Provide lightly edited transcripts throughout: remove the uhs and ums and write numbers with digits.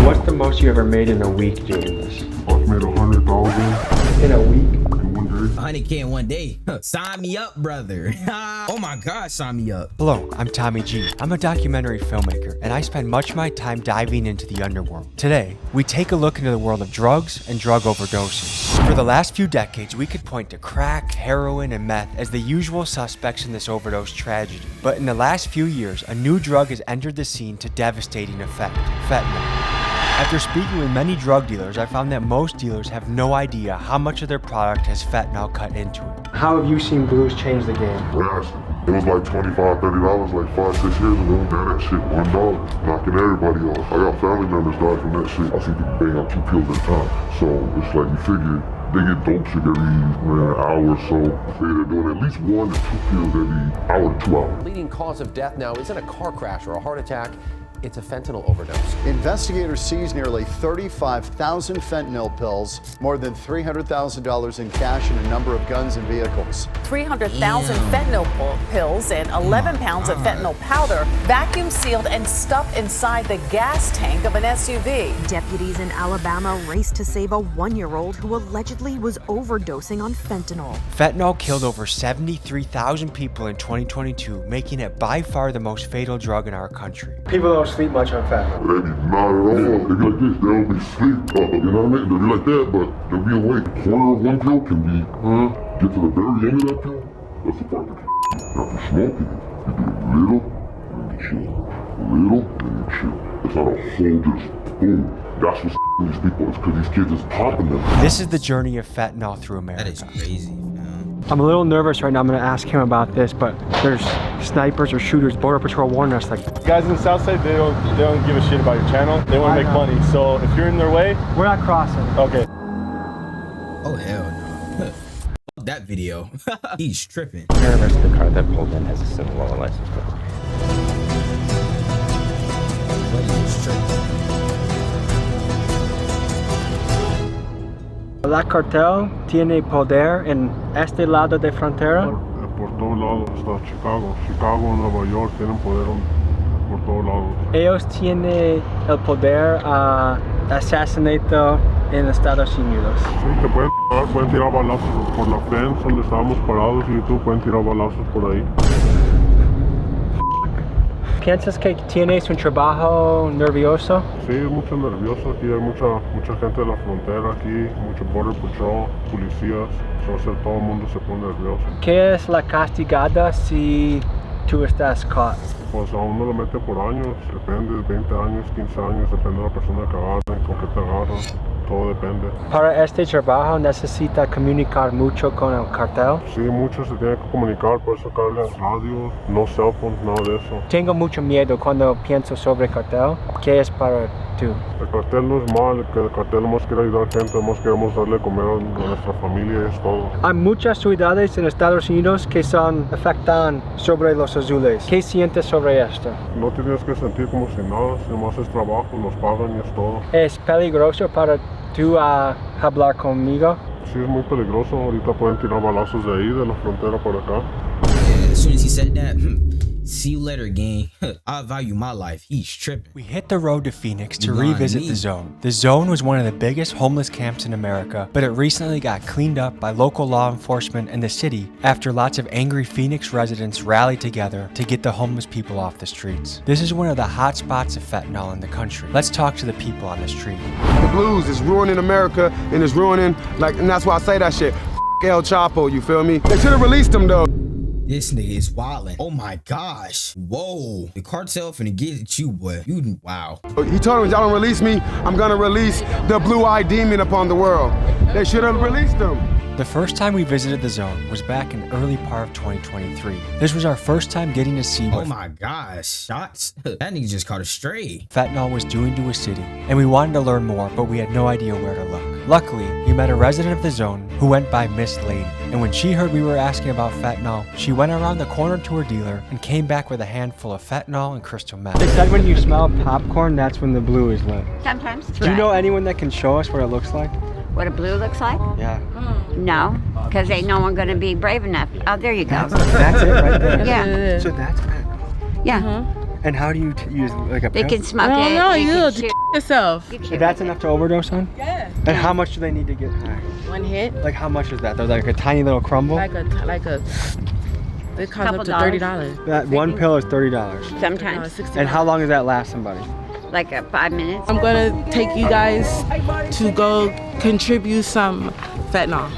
What's the most you ever made in a week doing this? I've made 100,000 In a week? in 1 day. 100K in 1 day. Sign me up, brother. Oh my God, sign me up. Hello, I'm Tommy G. I'm a documentary filmmaker, and I spend much of my time diving into the underworld. Today, we take a look into the world of drugs and drug overdoses. For the last few decades, we could point to crack, heroin, and meth as the usual suspects in this overdose tragedy. But in the last few years, a new drug has entered the scene to devastating effect: fentanyl. After speaking with many drug dealers, I found that most dealers have no idea how much of their product has fentanyl cut into it. How have you seen blues change the game? Fast. It was like $25, $30 like 5, 6 years ago. Now that shit $1, knocking everybody off. I got family members died from that shit. I see people bang out 2 pills at a time. So it's like you figure they get dope sick every hour or so. They're doing at least 1 to 2 pills every hour to 2 hours. Leading cause of death now isn't a car crash or a heart attack. It's a fentanyl overdose. Investigators seized nearly 35,000 fentanyl pills, more than $300,000 in cash, and a number of guns and vehicles. 300,000 fentanyl pills and 11 pounds of fentanyl powder vacuum sealed and stuffed inside the gas tank of an SUV. Deputies in Alabama raced to save a 1-year-old who allegedly was overdosing on fentanyl. Fentanyl killed over 73,000 people in 2022, making it by far the most fatal drug in our country. People don't sleep much on fentanyl. They be not at all. They be like this, they'll be sleep. You know what I mean? They'll be like that, but they'll be awake. A quarter of 1 pill can be, get to the very end of that pill, that's the part that can. Now if you smoke it, you do a little, and then you chill. A little, and then you chill. It's not a whole just boom. That's what's these people, it's because these kids is popping them. This is the journey of fentanyl through America. That is crazy. I'm a little nervous right now. I'm gonna ask him about this, but there's snipers or shooters, Border Patrol warning us. Like, guys in the south side, they don't give a shit about your channel. They want to make money. So if you're in their way, we're not crossing. Okay. Oh hell no. That video. He's tripping. Nervous the car that pulled in has a Sinaloa license plate. La cartel tiene poder en este lado de frontera. Por todos lados está Chicago. Chicago, Nueva York tienen poder por todos lados. Ellos tienen el poder a asesinato en Estados Unidos. Sí, te pueden tirar balazos por la fence donde estábamos parados y tú pueden tirar balazos por ahí. ¿Piensas que tienes un trabajo nervioso? Sí, es mucho nervioso. Aquí hay mucha gente de la frontera aquí, mucho Border Patrol, policías. Entonces todo el mundo se pone nervioso. ¿Qué es la castigada si tú estás caught? Pues a uno lo mete por años, depende, 20 años, 15 años, depende de la persona que agarren, con qué te agarran. Todo depende. Para este trabajo necesita comunicar mucho con el cartel. Sí, muchos se tienen que comunicar, por eso sacarle radio, no cell phones, nada de eso. Tengo mucho miedo cuando pienso sobre cartel. ¿Qué es para tú? El cartel no es mal, el cartel nomás quiere ayudar a gente, nomás queremos darle de comer a nuestra familia, es todo. Hay muchas ciudades en Estados Unidos que son afectan sobre los azules. ¿Qué sientes sobre esto? No tienes que sentir como si nada, si nomás es trabajo, nos pagan y es todo. ¿Es peligroso para tú hablar conmigo? Sí, es muy peligroso. Ahorita pueden tirar balazos de ahí, de la frontera por acá. Yeah, as soon as he said that, see you later, gang. I value my life. He's tripping. We hit the road to Phoenix to revisit the Zone. The Zone was one of the biggest homeless camps in America, but it recently got cleaned up by local law enforcement and the city after lots of angry Phoenix residents rallied together to get the homeless people off the streets. This is one of the hot spots of fentanyl in the country. Let's talk to the people on the street. The blues is ruining America and it's ruining, and that's why I say that shit. El Chapo, you feel me? They should have released him though. This nigga is wildin'. Oh my gosh. Whoa. The cartel finna get at you, boy. Wow. He told him, y'all don't release me, I'm gonna release the blue-eyed demon upon the world. They should have released him. The first time we visited the Zone was back in early part of 2023. This was our first time getting to see what oh my gosh, shots? That nigga just caught a stray. fentanyl was doing to a city, and we wanted to learn more, but we had no idea where to look. Luckily, we met a resident of the Zone who went by Miss Lady, and when she heard we were asking about fentanyl, she went around the corner to her dealer and came back with a handful of fentanyl and crystal meth. They said when you smell popcorn, that's when the blue is lit. Sometimes. Do you know anyone that can show us what it looks like? What a blue looks like? Yeah. No, because ain't no one going to be brave enough. Oh, there you go. That's it right there. Yeah. So that's fentanyl. Yeah. And how do you use like a They pill? can smoke it. No, they you can know, chew yourself. If that's enough to overdose on? Yeah. And how much do they need to get high? One hit. Like how much is that? They're like a tiny little crumble? It costs up to $30. That one pill is $30. Sometimes. And how long does that last somebody? Like 5 minutes. I'm gonna take you guys to go contribute some fentanyl.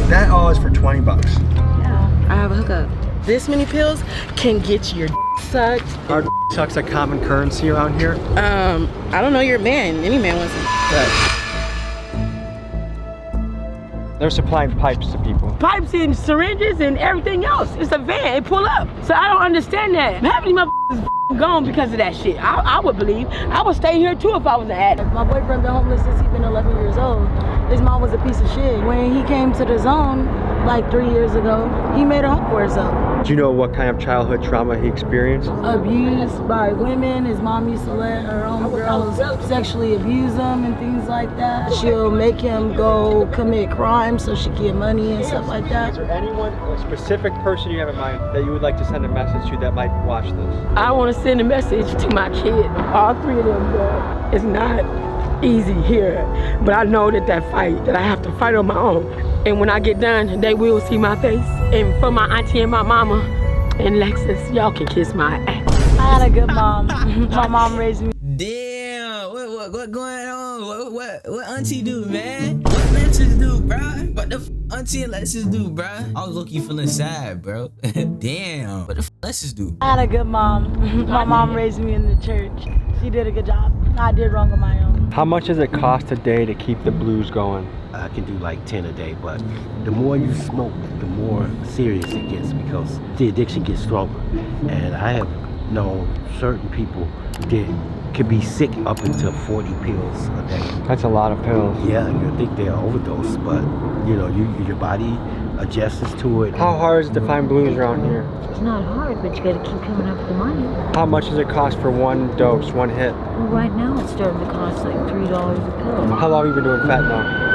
That all is for 20 bucks. Yeah. I have a hookup. This many pills can get your sucked. Our sucks a common currency around here? I don't know, you're a man. Any man wants to suck. They're supplying pipes to people. Pipes and syringes and everything else. It's a van, it pull up. So I don't understand that. Half of these motherfuckers is gone because of that shit. I would believe. I would stay here too if I was an addict. My boyfriend been homeless since he's been 11 years old. His mom was a piece of shit. When he came to the zone like 3 years ago, he made a home for himself. Do you know what kind of childhood trauma he experienced? Abused by women. His mom used to let her own girls sexually abuse him and things like that. She'll make him go commit crimes so she can get money and stuff like that. Is there anyone, a specific person you have in mind that you would like to send a message to that might watch this? I want to send a message to my kid. All three of them, but it's not easy here. But I know that fight, that I have to fight on my own. And when I get done, they will see my face. And for my auntie and my mama and Lexus, y'all can kiss my ass. I had a good mom. My mom raised me. Damn, what going on? What auntie do, man? What Lexus do, bro? What the auntie and Lexus do, bro? I was low-key feeling sad, bro. Damn, what the Lexus do? I had a good mom. My mom raised me in the church. She did a good job. I did wrong on my own. How much does it cost a day to keep the blues going? I can do like 10 a day, but the more you smoke, the more serious it gets because the addiction gets stronger. And I have known certain people that could be sick up until 40 pills a day. That's a lot of pills. Yeah, you think they're overdose, but you know, your body adjusts to it. How hard is it to find blues around here? It's not hard, but you gotta keep coming up with the money. How much does it cost for one dose, one hit? Well, right now it's starting to cost like $3 a pill. How long have you been doing fentanyl?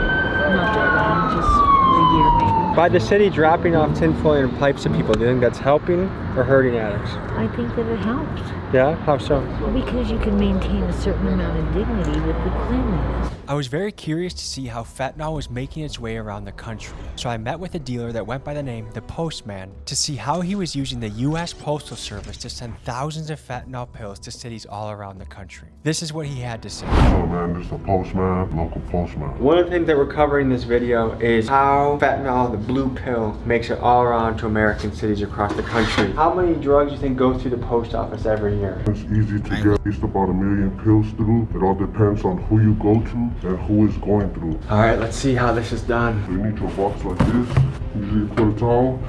Not that long, just a year maybe. By the city dropping off tinfoil and pipes to people, do you think that's helping or hurting addicts? I think that it helps. Yeah? How so? Because you can maintain a certain amount of dignity with the cleanliness. I was very curious to see how fentanyl was making its way around the country. So I met with a dealer that went by the name the Postman to see how he was using the U.S. Postal Service to send thousands of fentanyl pills to cities all around the country. This is what he had to say. Oh man, this is the Postman, local Postman. One of the things that we're covering in this video is how fentanyl, the blue pill, makes it all around to American cities across the country. How many drugs do you think go through the post office every year? It's easy to get at least about 1 million pills through. It all depends on who you go to and who is going through. All right, let's see how this is done. So you need your box like this. Usually you put a towel.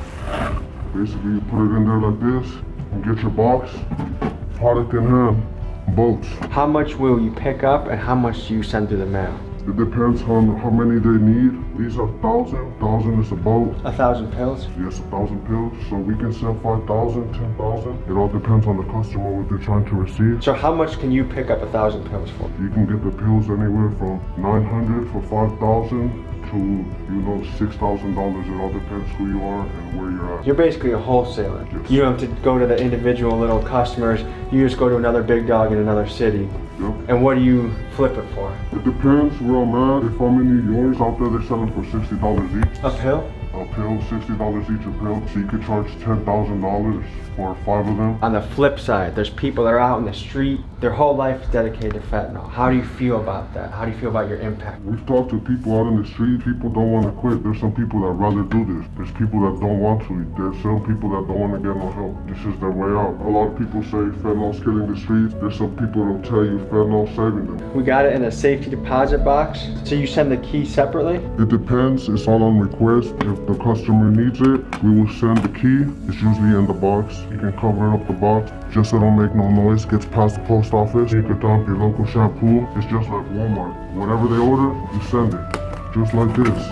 Basically you put it in there like this and get your box. Product in hand, boats. How much will you pick up and how much do you send through the mail? It depends on how many they need. These are 1,000. 1,000 is a boat. 1,000 pills? Yes, 1,000 pills. So we can sell 5,000, 10,000. It all depends on the customer what they're trying to receive. So how much can you pick up 1,000 pills for? You can get the pills anywhere from 900 for 5,000 to, you know, $6,000. It all depends who you are and where you're at. You're basically a wholesaler. Yes. You don't have to go to the individual little customers. You just go to another big dog in another city. Yep. And what do you flip it for? It depends where I'm at. If I'm in New York, out there they're selling for $60 each. A pill? A pill, $60 each a pill. So you could charge $10,000 for 5 of them. On the flip side, there's people that are out in the street, their whole life is dedicated to fentanyl. How do you feel about that? How do you feel about your impact? We've talked to people out in the street. People don't want to quit. There's some people that rather do this. There's people that don't want to. There's some people that don't want to get no help. This is their way out. A lot of people say fentanyl's killing the streets. There's some people that'll tell you fentanyl's saving them. We got it in a safety deposit box. So you send the key separately? It depends. It's all on request. If the customer needs it, we will send the key. It's usually in the box. You can cover up the box just so it don't make no noise. Gets past the post office. You can dump your local shampoo. It's just like Walmart. Whatever they order, you send it. Just like this.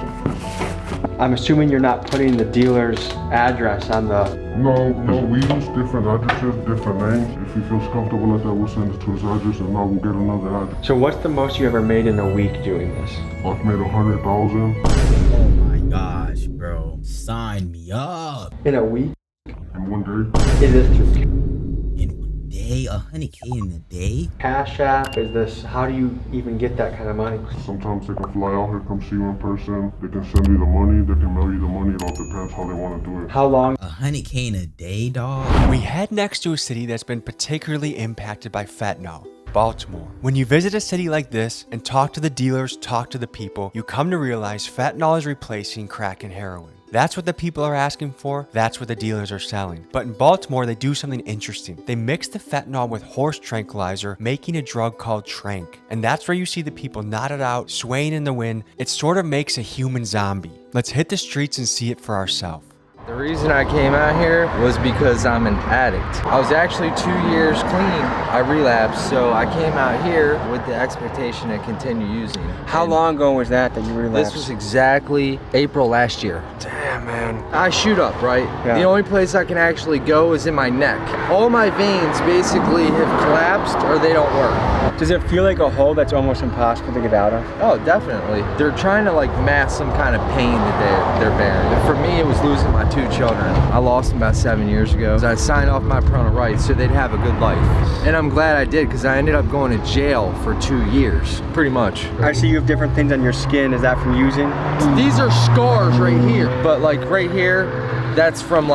I'm assuming you're not putting the dealer's address on the... No, we use different addresses, different names. If he feels comfortable like that, we'll send it to his address, and now we'll get another address. So what's the most you ever made in a week doing this? I've made 100,000. Oh my gosh, bro. Sign me up. In a week? In one day. Is this true? In one day? 100K in a day? Cash App is this, how do you even get that kind of money? Sometimes they can fly out here, come see you in person. They can send you the money, they can mail you the money. It all depends how they want to do it. How long? 100K in a day, dog? We head next to a city that's been particularly impacted by fentanyl. Baltimore. When you visit a city like this and talk to the dealers, talk to the people, you come to realize fentanyl is replacing crack and heroin. That's what the people are asking for, that's what the dealers are selling. But in Baltimore, they do something interesting. They mix the fentanyl with horse tranquilizer, making a drug called trank. And that's where you see the people knotted out, swaying in the wind. It sort of makes a human zombie. Let's hit the streets and see it for ourselves. The reason I came out here was because I'm an addict. I was actually 2 years clean. I relapsed, so I came out here with the expectation to continue using. How long ago was that you relapsed? This was exactly April last year. Damn, man. I shoot up, right? Yeah. The only place I can actually go is in my neck. All my veins basically have collapsed or they don't work. Does it feel like a hole that's almost impossible to get out of? Oh, definitely. They're trying to like mask some kind of pain that they're bearing. And for me, it was losing my 2 children. I lost them about 7 years ago. I signed off my parental rights so they'd have a good life. And I'm glad I did because I ended up going to jail for 2 years, pretty much. I see you have different things on your skin. Is that from using? These are scars right here, but like right here, that's from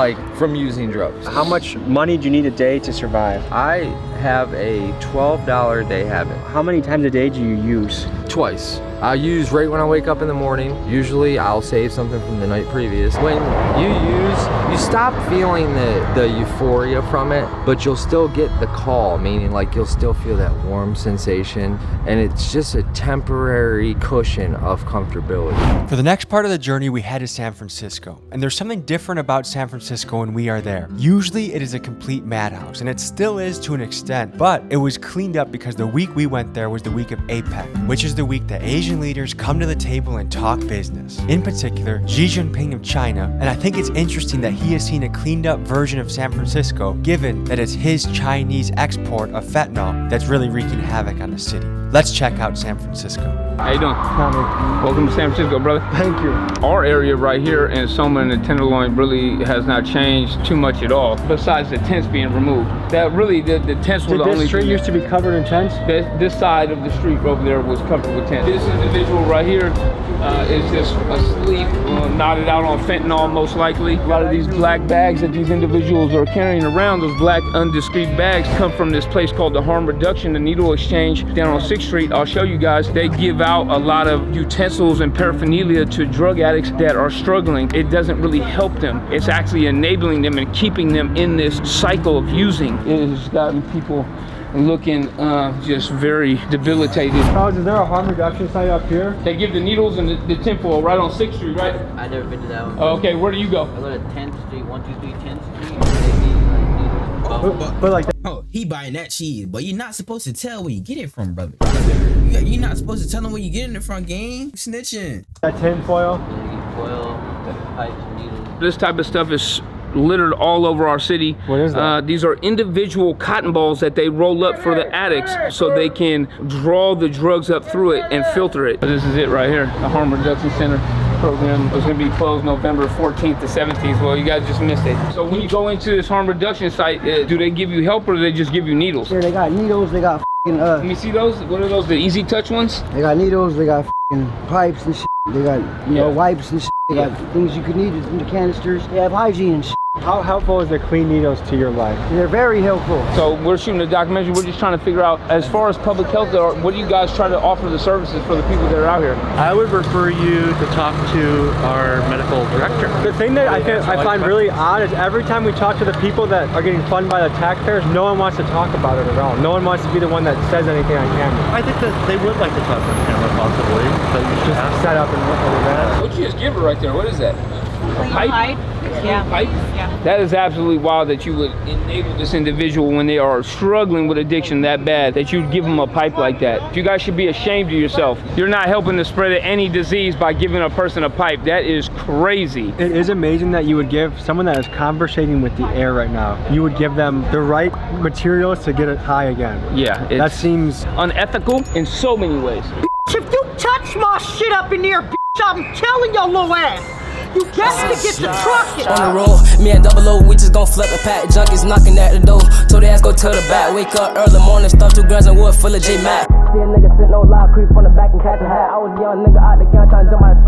using drugs. How much money do you need a day to survive? I have a $12 a day habit. How many times a day do you use? Twice. I use right when I wake up in the morning. Usually I'll save something from the night previous. When you use, you stop feeling the euphoria from it, but you'll still get the call, meaning like you'll still feel that warm sensation, and it's just a temporary cushion of comfortability. For the next part of the journey, we head to San Francisco, and there's something different about San Francisco when we are there. Usually it is a complete madhouse, and it still is to an extent, but it was cleaned up because the week we went there was the week of APEC, which is the week that Asian leaders come to the table and talk business. In particular, Xi Jinping of China, and I think it's interesting that he has seen a cleaned up version of San Francisco, given that it's his Chinese export of fentanyl that's really wreaking havoc on the city. Let's check out San Francisco. How you doing? Welcome to San Francisco, brother. Thank you. Our area right here in Soma and the Tenderloin really has not changed too much at all, besides the tents being removed. That really, the tents were the only thing. This street used to be covered in tents? This side of the street over there was covered with tents. This individual right here is just asleep, knotted out on fentanyl most likely. A lot of these black bags that these individuals are carrying around, those black undiscreet bags, come from this place called the Harm Reduction, the Needle Exchange down on 6th Street. I'll show you guys. They give out a lot of utensils and paraphernalia to drug addicts that are struggling. It doesn't really help them. It's actually enabling them and keeping them in this cycle of using. It has gotten people looking just very debilitated. Oh, is there a harm reduction site up here? They give the needles and the tinfoil right on 6th Street, right? I've never been to that one. Oh, okay, where do you go? I go to 10th Street, 123 10th Street. But like that. Oh, he buying that cheese, but you're not supposed to tell where you get it from, brother. You're not supposed to tell them where you getting it from, gang. Snitching. That tin foil? Foil, pipes, needles. This type of stuff is littered all over our city. What is that? These are individual cotton balls that they roll up for the addicts so they can draw the drugs up through it and filter it. This is it right here, the Harm Reduction Center program was going to be closed November 14th to 17th. Well, you guys just missed it. So when you go into this harm reduction site, do they give you help or do they just give you needles? Here they got needles, they got Let me see those. What are those, the easy touch ones? They got needles, they got pipes and shit. They got wipes and shit. They got things you could need in the canisters. They have hygiene and shit. How helpful is the clean needles to your life? They're very helpful. So we're shooting a documentary. We're just trying to figure out, as far as public health, what do you guys try to offer the services for the people that are out here? I would refer you to talk to our medical director. The thing that I find really odd is every time we talk to the people that are getting funded by the taxpayers, no one wants to talk about it at all. No one wants to be the one that says anything on camera. I think that they would like to talk on camera, possibly. But you should just set up and look at that. What you just give her right there? What is that? A pipe? Yeah. Pipe? Yeah. That is absolutely wild that you would enable this individual when they are struggling with addiction that bad, that you'd give them a pipe like that. You guys should be ashamed of yourself. You're not helping the spread of any disease by giving a person a pipe. That is crazy. It is amazing that you would give someone that is conversating with the air right now, you would give them the right materials to get it high again. Yeah. That seems unethical in so many ways. If you touch my shit up in here, I'm telling your little ass. You got to get the truck. On the road, me and Double O, we just gon' flip the pack. Junkies knocking at the door. Told the ass go to the back. Wake up early morning, stuff 2 grams and wood full of J Mac. See a nigga sitting on live creep from the back and catch a hat. I was a young nigga out the couch trying to jump out the